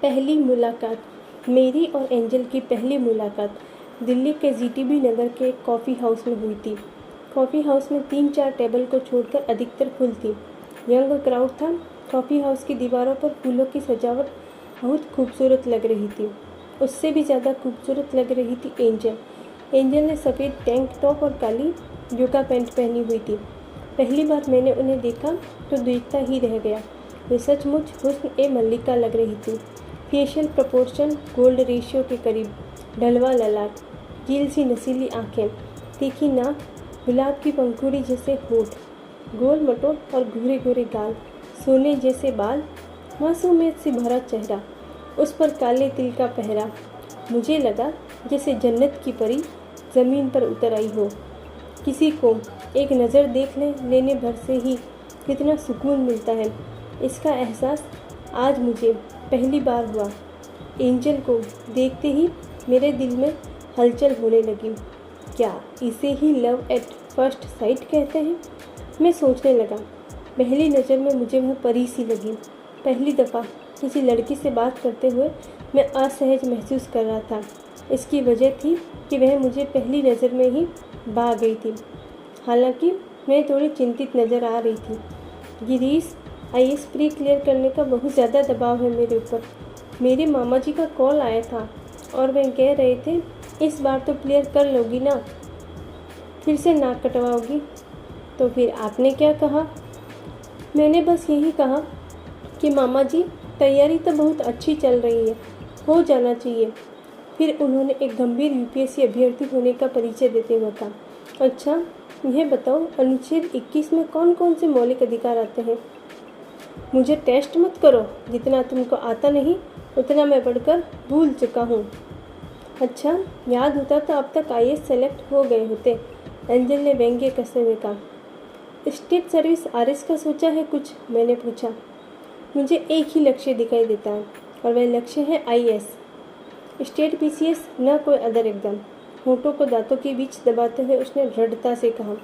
पहली मुलाकात। मेरी और एंजल की पहली मुलाकात दिल्ली के जीटीबी नगर के एक कॉफ़ी हाउस में हुई थी। कॉफ़ी हाउस में 3-4 टेबल को छोड़कर अधिकतर फुल थी। यंग क्राउड था। कॉफ़ी हाउस की दीवारों पर फूलों की सजावट बहुत खूबसूरत लग रही थी। उससे भी ज़्यादा खूबसूरत लग रही थी एंजल। एंजल ने सफ़ेद टैंक टॉप और काली योगा पैंट पहनी हुई थी। पहली बार मैंने उन्हें देखा तो देखता ही रह गया। वे सचमुच हुस्न ए मल्लिका लग रही थी। फेशियल प्रोपोर्शन गोल्ड रेशियो के करीब, ढलवा ललाट, कील सी नसीली आँखें, तीखी नाक, गुलाब की पंखुड़ी जैसे होठ, गोल मटोल और घूरे घूरे गाल, सोने जैसे बाल, मासूमियत से भरा चेहरा, उस पर काले तिल का पहरा। मुझे लगा जैसे जन्नत की परी ज़मीन पर उतर आई हो। किसी को एक नज़र देख लेने भर से ही कितना सुकून मिलता है, इसका एहसास आज मुझे पहली बार हुआ। एंजल को देखते ही मेरे दिल में हलचल होने लगी। क्या इसे ही लव एट फर्स्ट साइट कहते हैं? मैं सोचने लगा। पहली नज़र में मुझे वह परी सी लगी। पहली दफ़ा किसी लड़की से बात करते हुए मैं असहज महसूस कर रहा था। इसकी वजह थी कि वह मुझे पहली नज़र में ही भा गई थी। हालांकि मैं थोड़ी चिंतित नज़र आ रही थी। गिरीश, आईएएस प्री क्लियर करने का बहुत ज़्यादा दबाव है मेरे ऊपर। मेरे मामा जी का कॉल आया था और वह कह रहे थे इस बार तो क्लियर कर लोगी ना, फिर से नाक कटवाओगी। तो फिर आपने क्या कहा? मैंने बस यही कहा कि मामा जी तैयारी तो बहुत अच्छी चल रही है, हो जाना चाहिए। फिर उन्होंने एक गंभीर यूपीएससी अभ्यर्थी होने का परिचय देते हुए कहा, अच्छा यह बताओ अनुच्छेद 21 में कौन कौन से मौलिक अधिकार आते हैं? मुझे टेस्ट मत करो, जितना तुमको आता नहीं उतना मैं पढ़कर भूल चुका हूँ। अच्छा, याद होता तो अब तक आईएएस सेलेक्ट हो गए होते, एंजल ने व्यंग्य कसते हुए कहा। स्टेट सर्विस आरएस का सोचा है कुछ? मैंने पूछा। मुझे एक ही लक्ष्य दिखाई देता है और वह लक्ष्य है आईएएस। स्टेट पीसीएस, न कोई अदर एग्जाम। होठों को दांतों के बीच दबाते हुए उसने दृढ़ता से कहा।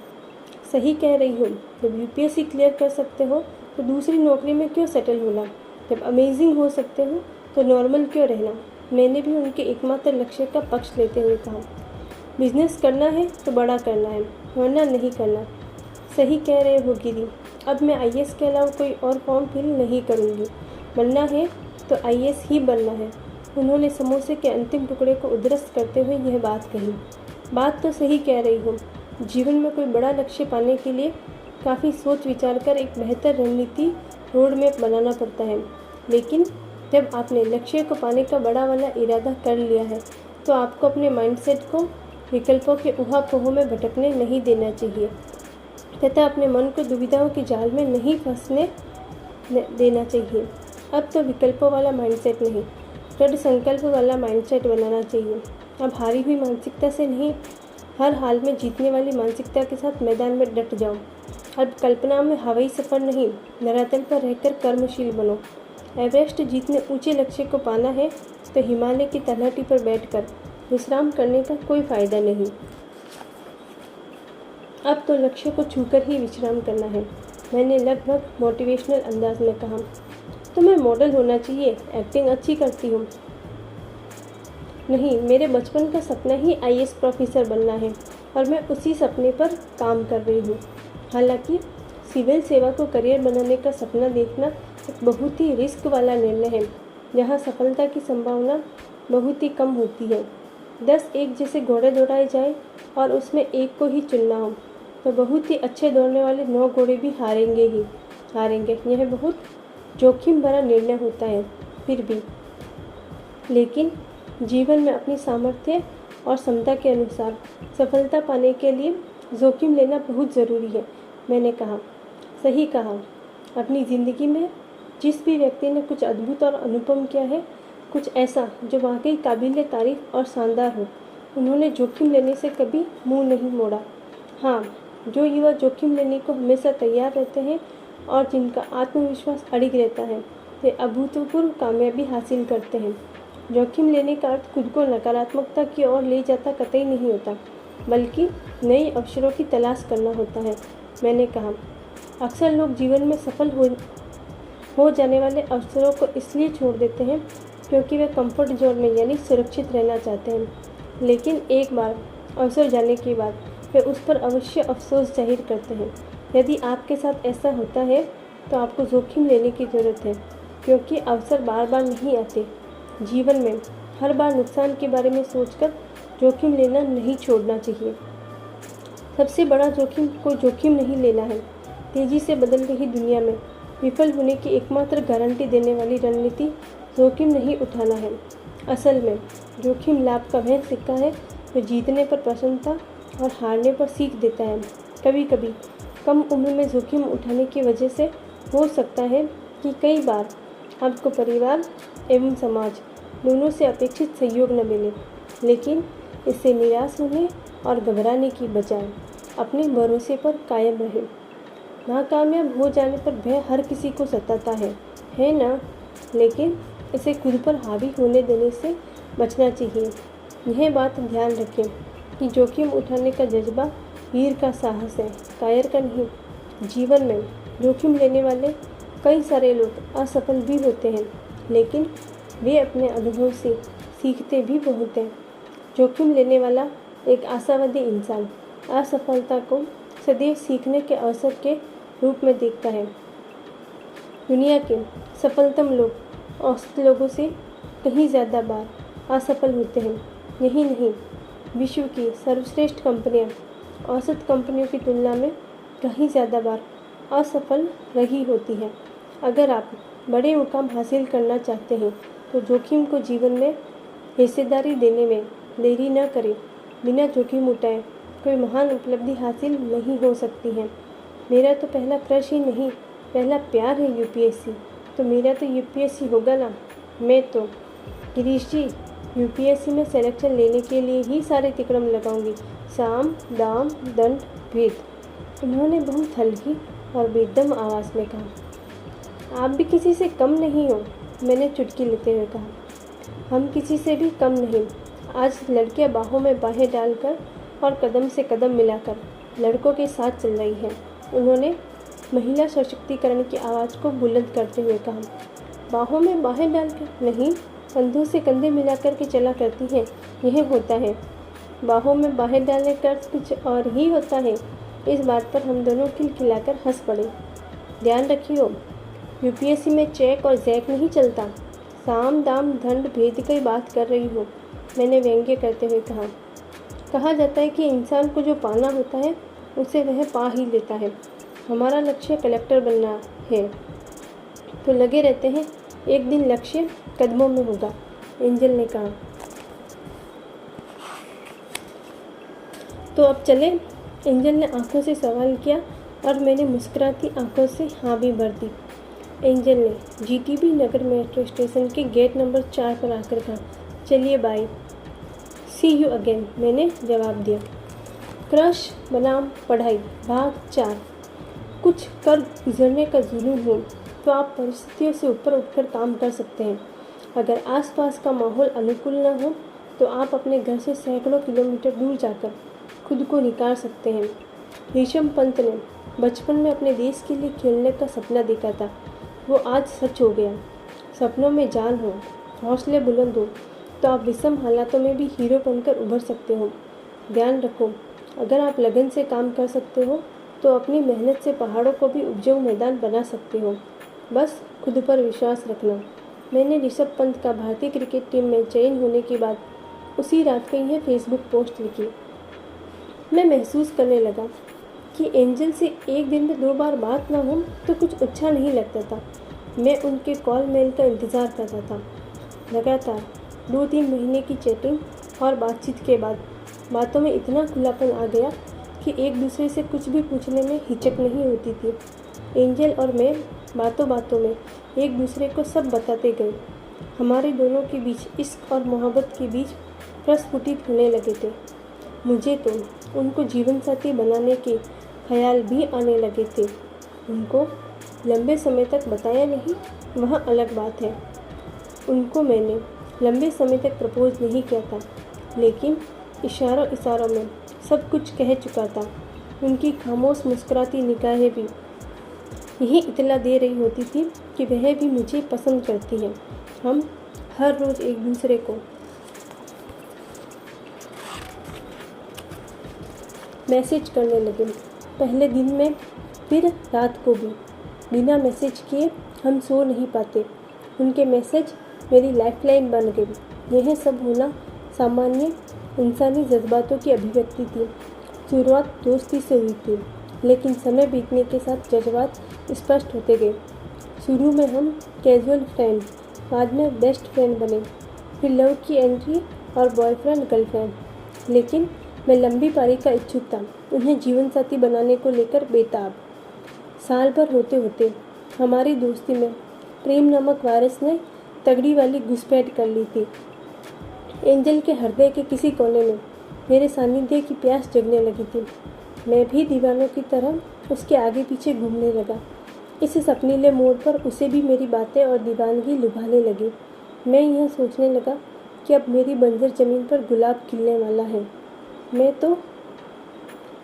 सही कह रही हो, जब यूपीएससी क्लियर कर सकते हो तो दूसरी नौकरी में क्यों सेटल होना? जब अमेजिंग हो सकते हो तो नॉर्मल क्यों रहना? मैंने भी उनके एकमात्र लक्ष्य का पक्ष लेते हुए कहा। बिजनेस करना है तो बड़ा करना है, वरना नहीं करना। सही कह रहे हो गिरी, अब मैं आईएएस के अलावा कोई और फॉर्म फिल नहीं करूँगी। बनना है तो आईएएस ही बनना है। उन्होंने समोसे के अंतिम टुकड़े को उद्रस्त करते हुए यह बात कही। बात तो सही कह रही हो। जीवन में कोई बड़ा लक्ष्य पाने के लिए काफ़ी सोच विचार कर एक बेहतर रणनीति रोड मैप बनाना पड़ता है। लेकिन जब आपने लक्ष्य को पाने का बड़ा वाला इरादा कर लिया है तो आपको अपने माइंडसेट को विकल्पों के ऊहापोह में भटकने नहीं देना चाहिए तथा अपने मन को दुविधाओं के जाल में नहीं फंसने देना चाहिए। अब तो विकल्पों वाला माइंडसेट नहीं, दृढ़ संकल्प वाला माइंडसेट बनाना चाहिए। अब हारी हुई मानसिकता से नहीं, हर हाल में जीतने वाली मानसिकता के साथ मैदान में डट जाओ। अब कल्पना में हवाई सफ़र नहीं, धरातल पर रहकर कर्मशील बनो। एवरेस्ट जीतने ऊंचे लक्ष्य को पाना है तो हिमालय की तलहटी पर बैठकर विश्राम करने का कोई फ़ायदा नहीं। अब तो लक्ष्य को छूकर ही विश्राम करना है, मैंने लगभग मोटिवेशनल अंदाज में कहा। तो मैं मॉडल होना चाहिए, एक्टिंग अच्छी करती हूँ। नहीं, मेरे बचपन का सपना ही आईएएस प्रोफेसर बनना है और मैं उसी सपने पर काम कर रही हूँ। हालांकि सिविल सेवा को करियर बनाने का सपना देखना एक बहुत ही रिस्क वाला निर्णय है, जहाँ सफलता की संभावना बहुत ही कम होती है। 10 एक जैसे घोड़े दौड़ाए जाए और उसमें एक को ही चुनना हो तो बहुत ही अच्छे दौड़ने वाले 9 घोड़े भी हारेंगे ही हारेंगे। यह बहुत जोखिम भरा निर्णय होता है फिर भी, लेकिन जीवन में अपनी सामर्थ्य और क्षमता के अनुसार सफलता पाने के लिए जोखिम लेना बहुत ज़रूरी है, मैंने कहा। सही कहा। अपनी ज़िंदगी में जिस भी व्यक्ति ने कुछ अद्भुत और अनुपम किया है, कुछ ऐसा जो वाकई काबिल तारीफ और शानदार हो, उन्होंने जोखिम लेने से कभी मुंह नहीं मोड़ा। हाँ, जो युवा जोखिम लेने को हमेशा तैयार रहते हैं और जिनका आत्मविश्वास अडिग रहता है, वे अभूतपूर्व कामयाबी हासिल करते हैं। जोखिम लेने का अर्थ खुद को नकारात्मकता की ओर ले जाता कतई नहीं होता, बल्कि नए अवसरों की तलाश करना होता है, मैंने कहा। अक्सर लोग जीवन में सफल हो जाने वाले अवसरों को इसलिए छोड़ देते हैं क्योंकि वे कंफर्ट जोन में यानी सुरक्षित रहना चाहते हैं। लेकिन एक बार अवसर जाने के बाद वे उस पर अवश्य अफसोस जाहिर करते हैं। यदि आपके साथ ऐसा होता है तो आपको जोखिम लेने की ज़रूरत है, क्योंकि अवसर बार बार नहीं आते। जीवन में हर बार नुकसान के बारे में सोचकर जोखिम लेना नहीं छोड़ना चाहिए। सबसे बड़ा जोखिम कोई जोखिम नहीं लेना है। तेज़ी से बदल रही दुनिया में विफल होने की एकमात्र गारंटी देने वाली रणनीति जोखिम नहीं उठाना है। असल में जोखिम लाभ का वह सिक्का है जो जीतने पर प्रसन्नता और हारने पर सीख देता है। कभी कभी कम उम्र में जोखिम उठाने की वजह से हो सकता है कि कई बार आपको परिवार एवं समाज दोनों से अपेक्षित सहयोग न मिले, लेकिन इससे निराश होने और घबराने की बजाय अपने भरोसे पर कायम रहे। नाकामयाब हो जाने पर भय हर किसी को सताता है ना? लेकिन इसे खुद पर हावी होने देने से बचना चाहिए। यह बात ध्यान रखें कि जोखिम उठाने का जज्बा वीर का साहस है, कायर का नहीं। जीवन में जोखिम लेने वाले कई सारे लोग असफल भी होते हैं, लेकिन वे अपने अनुभव से सीखते भी बहुत हैं। जोखिम लेने वाला एक आशावादी इंसान असफलता को सदैव सीखने के अवसर के रूप में देखता है। दुनिया के सफलतम लोग औसत लोगों से कहीं ज़्यादा बार असफल होते हैं। यही नहीं, विश्व की सर्वश्रेष्ठ कंपनियां औसत कंपनियों की तुलना में कहीं ज़्यादा बार असफल रही होती हैं। अगर आप बड़े मुकाम हासिल करना चाहते हैं तो जोखिम को जीवन में हिस्सेदारी देने में देरी न करें। बिना जोखिम उठाए कोई महान उपलब्धि हासिल नहीं हो सकती है। मेरा तो पहला क्रश ही नहीं, पहला प्यार है यूपीएससी, तो मेरा तो यूपीएससी होगा ना। मैं तो गिरीश जी यूपीएससी में सिलेक्शन लेने के लिए ही सारे तिकड़म लगाऊंगी। साम दाम दंड भेद। उन्होंने बहुत हल्की और बेदम आवाज़ में कहा। आप भी किसी से कम नहीं हो, मैंने चुटकी लेते हुए कहा। हम किसी से भी कम नहीं। आज लड़कियां बाहों में बाहें डालकर और कदम से कदम मिलाकर लड़कों के साथ चल रही हैं। उन्होंने महिला सशक्तिकरण की आवाज़ को बुलंद करते हुए कहा। बाहों में बाहें डालकर नहीं, कंधों से कंधे मिलाकर के चला करती हैं। यह होता है। बाहों में बाहें डालने का कुछ और ही होता है। इस बात पर हम दोनों खिलखिलाकर हंस पड़े। ध्यान रखियो, यूपीएससी में चेक और जैक नहीं चलता। साम दाम दंड भेद की बात कर रही हो, मैंने व्यंग्य करते हुए कहा। कहा जाता है कि इंसान को जो पाना होता है उसे वह पा ही लेता है। हमारा लक्ष्य कलेक्टर बनना है, तो लगे रहते हैं। एक दिन लक्ष्य कदमों में होगा, एंजल ने कहा। तो अब चले, एंजल ने आंखों से सवाल किया और मैंने मुस्कुराती आंखों से हाँ भी भर दी। एंजल ने जीटीबी नगर मेट्रो स्टेशन के गेट नंबर 4 पर आकर कहा, चलिए बाय, सी यू अगेन, मैंने जवाब दिया। क्रश बनाम पढ़ाई भाग 4। कुछ कर गुजरने का जुनून हो तो आप परिस्थितियों से ऊपर उठकर काम कर सकते हैं। अगर आसपास का माहौल अनुकूल न हो तो आप अपने घर से सैकड़ों किलोमीटर दूर जाकर खुद को निकाल सकते हैं। ऋषभ पंत ने बचपन में अपने देश के लिए खेलने का सपना देखा था, वो आज सच हो गया। सपनों में जान हो, हौसले बुलंद हो तो आप विषम हालातों में भी हीरो बनकर उभर सकते हो। ध्यान रखो, अगर आप लगन से काम कर सकते हो तो अपनी मेहनत से पहाड़ों को भी उपजाऊ मैदान बना सकते हो। बस खुद पर विश्वास रखना। मैंने ऋषभ पंत का भारतीय क्रिकेट टीम में चयन होने के बाद उसी रात को यह फेसबुक पोस्ट लिखी। मैं महसूस करने लगा कि एंजल से एक दिन में 2 बार बात ना हो तो कुछ अच्छा नहीं लगता था। मैं उनके कॉल मेल का इंतज़ार करता था। लगातार 2-3 महीने की चैटिंग और बातचीत के बाद बातों में इतना खुलापन आ गया कि एक दूसरे से कुछ भी पूछने में हिचक नहीं होती थी। एंजल और मैं बातों बातों में एक दूसरे को सब बताते गए। हमारे दोनों के बीच इश्क और मोहब्बत के बीज प्रस्फुटित होने लगे थे। मुझे तो उनको जीवन साथी बनाने के ख्याल भी आने लगे थे। उनको लंबे समय तक बताया नहीं, वह अलग बात है। उनको मैंने लंबे समय तक प्रपोज नहीं किया था, लेकिन इशारों इशारों में सब कुछ कह चुका था। उनकी खामोश मुस्कुराती निगाहें भी यही इतला दे रही होती थी कि वह भी मुझे पसंद करती है। हम हर रोज़ एक दूसरे को मैसेज करने लगे। पहले दिन में, फिर रात को भी। बिना मैसेज किए हम सो नहीं पाते। उनके मैसेज मेरी लाइफलाइन बन गई। यह सब होना सामान्य इंसानी जज्बातों की अभिव्यक्ति थी। शुरुआत दोस्ती से हुई थी, लेकिन समय बीतने के साथ जज्बात स्पष्ट होते गए। शुरू में हम कैजुअल फ्रेंड, बाद में बेस्ट फ्रेंड बने, फिर लव की एंट्री और बॉयफ्रेंड गर्लफ्रेंड। लेकिन मैं लंबी पारी का इच्छुक था, उन्हें जीवन साथी बनाने को लेकर बेताब। साल भर होते होते हमारी दोस्ती में प्रेम नामक वायरस ने तगड़ी वाली घुसपैठ कर ली थी। एंजल के हृदय के किसी कोने में मेरे सानिध्य की प्यास जगने लगी थी। मैं भी दीवानों की तरह उसके आगे पीछे घूमने लगा। इस सपनीले मोड़ पर उसे भी मेरी बातें और दीवानगी लुभाने लगी। मैं यह सोचने लगा कि अब मेरी बंजर ज़मीन पर गुलाब खिलने वाला है। मैं तो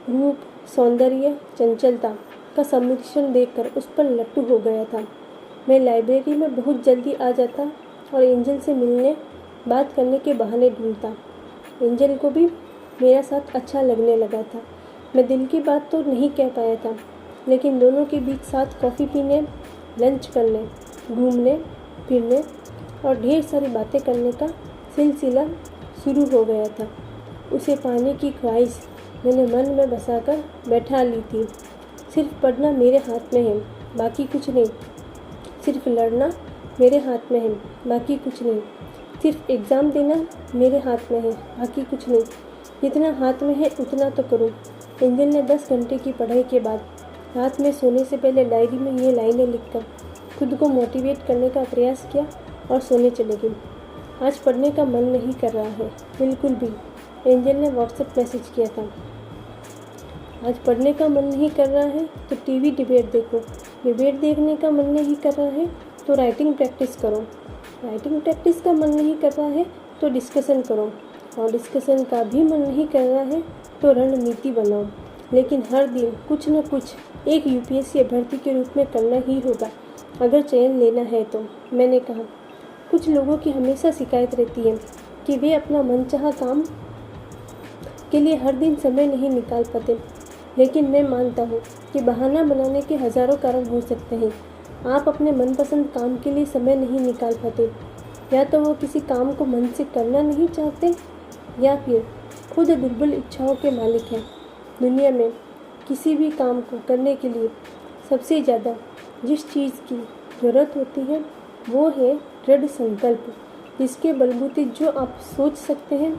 रूप, सौंदर्य, चंचलता का सम्मिश्रण देखकर उस पर लट्टू हो गया था। मैं लाइब्रेरी में बहुत जल्दी आ जाता और एंजल से मिलने, बात करने के बहाने ढूंढता। एंजल को भी मेरा साथ अच्छा लगने लगा था। मैं दिल की बात तो नहीं कह पाया था, लेकिन दोनों के बीच साथ कॉफ़ी पीने, लंच करने, घूमने फिरने और ढेर सारी बातें करने का सिलसिला शुरू हो गया था। उसे पाने की ख्वाहिश मैंने मन में बसाकर बैठा ली थी। सिर्फ पढ़ना मेरे हाथ में है, बाकी कुछ नहीं। सिर्फ लड़ना मेरे हाथ में है, बाकी कुछ नहीं। सिर्फ एग्ज़ाम देना मेरे हाथ में है, बाकी कुछ नहीं। जितना हाथ में है उतना तो करो। एंजल ने 10 घंटे की पढ़ाई के बाद रात में सोने से पहले डायरी में ये लाइनें लिखकर खुद को मोटिवेट करने का प्रयास किया और सोने चले गई। आज पढ़ने का मन नहीं कर रहा है, बिल्कुल भी। एंजल ने व्हाट्सएप मैसेज किया था। आज पढ़ने का मन नहीं कर रहा है तो टीवी डिबेट देखो। डिबेट देखने का मन नहीं कर रहा है तो राइटिंग प्रैक्टिस करो। राइटिंग प्रैक्टिस का मन नहीं कर रहा है तो डिस्कशन करो, और डिस्कशन का भी मन नहीं कर रहा है तो रणनीति बनाओ। लेकिन हर दिन कुछ न कुछ एक यूपीएससी अभ्यर्थी के रूप में करना ही होगा अगर चयन लेना है तो। मैंने कहा, कुछ लोगों की हमेशा शिकायत रहती है कि वे अपना मनचाहा काम के लिए हर दिन समय नहीं निकाल पाते, लेकिन मैं मानता हूँ कि बहाना बनाने के हज़ारों कारण हो सकते हैं। आप अपने मनपसंद काम के लिए समय नहीं निकाल पाते, या तो वो किसी काम को मन से करना नहीं चाहते, या फिर खुद दुर्बल इच्छाओं के मालिक हैं। दुनिया में किसी भी काम को करने के लिए सबसे ज़्यादा जिस चीज़ की ज़रूरत होती है वो है दृढ़ संकल्प, जिसके बलबूते जो आप सोच सकते हैं,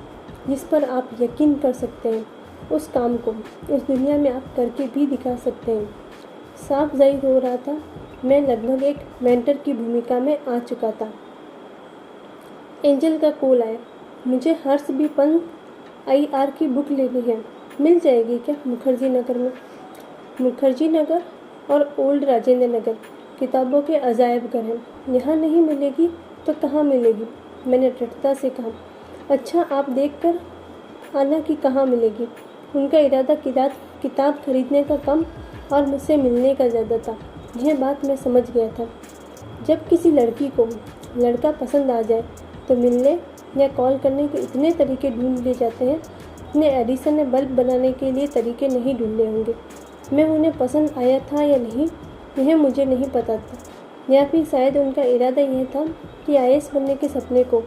जिस पर आप यकीन कर सकते हैं, उस काम को इस दुनिया में आप करके भी दिखा सकते हैं। साफ जाहिर हो रहा था मैं लगभग एक मेंटर की भूमिका में आ चुका था। एंजल का कॉल आया। मुझे हर्ष बी पंत IR की बुक लेनी है, मिल जाएगी क्या मुखर्जी नगर में? मुखर्जी नगर और ओल्ड राजेंद्र नगर किताबों के अजायब घर हैं। यहाँ नहीं मिलेगी तो कहाँ मिलेगी? मैंने दृढ़ता से कहा। अच्छा, आप देख कर आना कि कहाँ मिलेगी। उनका इरादा किताब खरीदने का कम और मुझसे मिलने का ज़्यादा था। यह बात मैं समझ गया था। जब किसी लड़की को लड़का पसंद आ जाए तो मिलने या कॉल करने के इतने तरीके ढूंढ लिए जाते हैं, इतने एडिसन ने बल्ब बनाने के लिए तरीके नहीं ढूंढे होंगे। मैं उन्हें पसंद आया था या नहीं, यह मुझे नहीं पता था, या फिर शायद उनका इरादा यह था कि IAS बनने के सपने को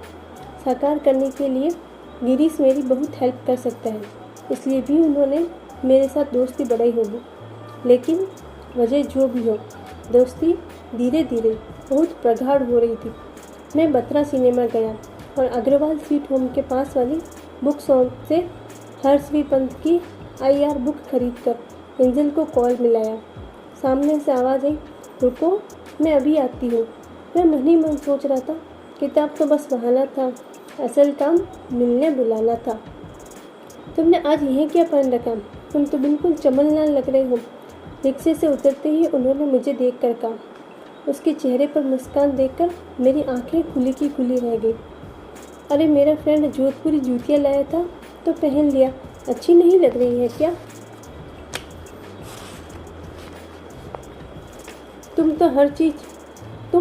साकार करने के लिए गिरीश मेरी बहुत हेल्प कर सकता है, इसलिए भी उन्होंने मेरे साथ दोस्ती बढ़ाई होगी। लेकिन वजह जो भी हो, दोस्ती धीरे धीरे बहुत प्रगाढ़ हो रही थी। मैं बत्रा सिनेमा गया और अग्रवाल स्वीट होम के पास वाली बुक शॉप से हर्ष बी पंत की IR बुक खरीद कर एंजल को कॉल मिलाया। सामने से आवाज़ आई, रुको, मैं अभी आती हूँ। मैं मन ही मन सोच रहा था, किताब तो बस बहाना था, असल काम मिलने बुलाना था। तुमने आज यह क्या पहन रखा? तुम तो बिल्कुल चमनलाल लग रहे हो। रिक्शे से उतरते ही उन्होंने मुझे देख कर कहा। उसके चेहरे पर मुस्कान देखकर मेरी आंखें खुली की खुली रह गई। अरे, मेरा फ्रेंड जोधपुरी जूतियाँ लाया था तो पहन लिया। अच्छी नहीं लग रही है क्या? तुम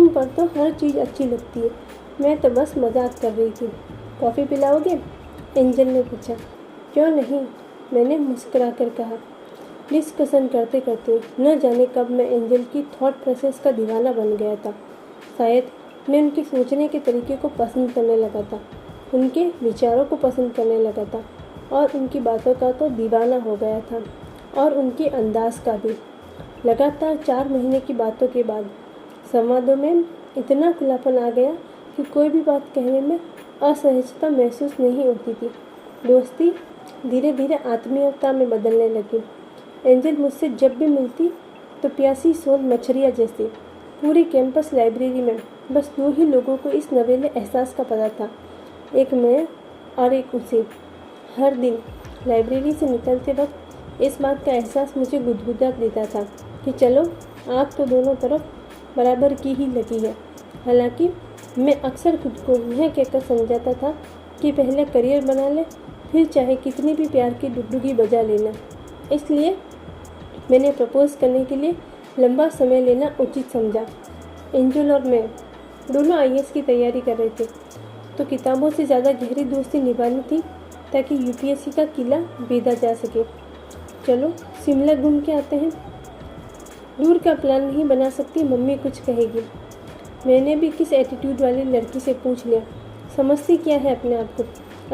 पर तो हर चीज़ अच्छी लगती है। मैं तो बस मजाक कर रही थी। कॉफ़ी पिलाओगे? एंजल ने पूछा। क्यों नहीं, मैंने मुस्कुरा कर कहा। डिस्कशन करते करते न जाने कब मैं एंजल की थॉट प्रोसेस का दीवाना बन गया था। शायद मैं उनके सोचने के तरीके को पसंद करने लगा था, उनके विचारों को पसंद करने लगा था और उनकी बातों का तो दीवाना हो गया था, और उनके अंदाज का भी। लगातार 4 महीने की बातों के बाद संवादों में इतना खुलापन आ गया कि कोई भी बात कहने में असहजता महसूस नहीं होती थी। दोस्ती धीरे धीरे आत्मीयता में बदलने लगी। एंजल मुझसे जब भी मिलती तो प्यासी सोल मछलियाँ जैसी। पूरी कैंपस लाइब्रेरी में बस 2 ही लोगों को इस नवेले एहसास का पता था, एक मैं और एक उसे। हर दिन लाइब्रेरी से निकलते वक्त इस बात का एहसास मुझे गुदगुदा देता था कि चलो, आग तो दोनों तरफ बराबर की ही लगी है। हालांकि मैं अक्सर खुद को यह कहकर समझाता था कि पहले करियर बना ले, फिर चाहे कितनी भी प्यार की डुगडुगी बजा लेना। इसलिए मैंने प्रपोज करने के लिए लंबा समय लेना उचित समझा। एंजल और मैं दोनों आईएएस की तैयारी कर रहे थे, तो किताबों से ज़्यादा गहरी दोस्ती निभानी थी ताकि यूपीएससी का किला बेधा जा सके। चलो शिमला घूम के आते हैं। दूर का प्लान नहीं बना सकती, मम्मी कुछ कहेगी। मैंने भी किस एटीट्यूड वाली लड़की से पूछ लिया, समझती क्या है अपने आप को,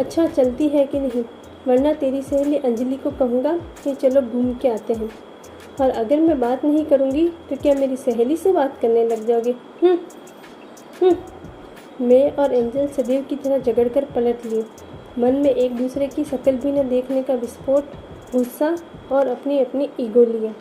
अच्छा चलती है कि नहीं, वरना तेरी सहेली अंजलि को कहूँगा कि चलो घूम के आते हैं। और अगर मैं बात नहीं करूँगी तो क्या मेरी सहेली से बात करने लग जाओगे? मैं और एंजल सदैव की तरह झगड़कर पलट लिए, मन में एक दूसरे की शक्ल भी न देखने का विस्फोट, गुस्सा और अपनी अपनी ईगो लिए।